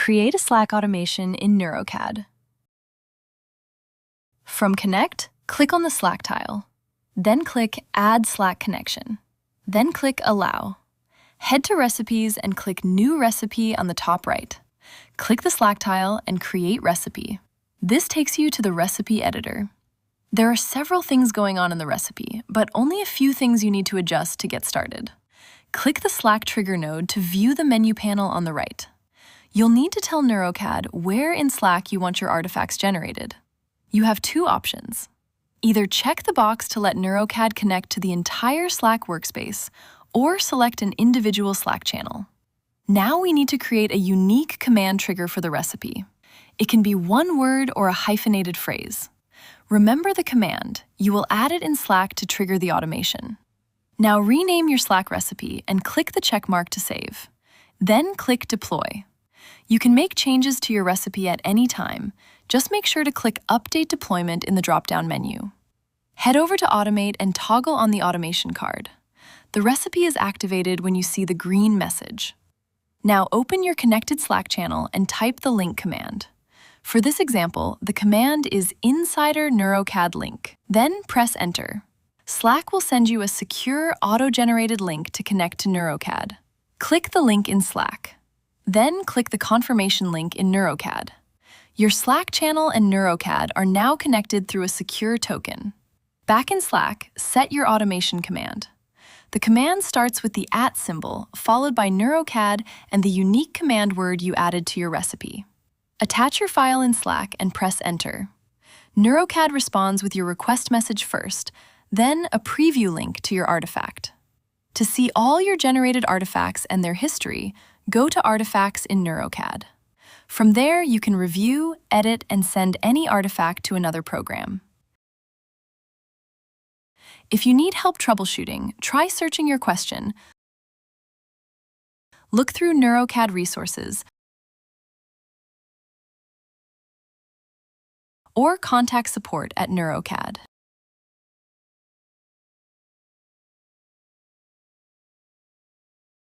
Create a Slack automation in Neurocad. From Connect, click on the Slack tile. Then click Add Slack Connection. Then click Allow. Head to Recipes and click New Recipe on the top right. Click the Slack tile and Create Recipe. This takes you to the recipe editor. There are several things going on in the recipe, but only a few things you need to adjust to get started. Click the Slack trigger node to view the menu panel on the right. You'll need to tell Neurocad where in Slack you want your artifacts generated. You have two options. Either check the box to let Neurocad connect to the entire Slack workspace, or select an individual Slack channel. Now we need to create a unique command trigger for the recipe. It can be one word or a hyphenated phrase. Remember the command. You will add it in Slack to trigger the automation. Now rename your Slack recipe and click the check mark to save. Then click Deploy. You can make changes to your recipe at any time. Just make sure to click Update Deployment in the drop-down menu. Head over to Automate and toggle on the automation card. The recipe is activated when you see the green message. Now open your connected Slack channel and type the link command. For this example, the command is Insider Neurocad Link. Then press Enter. Slack will send you a secure, auto-generated link to connect to Neurocad. Click the link in Slack. Then click the confirmation link in Neurocad. Your Slack channel and Neurocad are now connected through a secure token. Back in Slack, set your automation command. The command starts with the @ symbol, followed by Neurocad and the unique command word you added to your recipe. Attach your file in Slack and press Enter. Neurocad responds with your request message first, then a preview link to your artifact. To see all your generated artifacts and their history, go to Artifacts in Neurocad. From there, you can review, edit, and send any artifact to another program. If you need help troubleshooting, try searching your question. Look through Neurocad resources or contact support at Neurocad.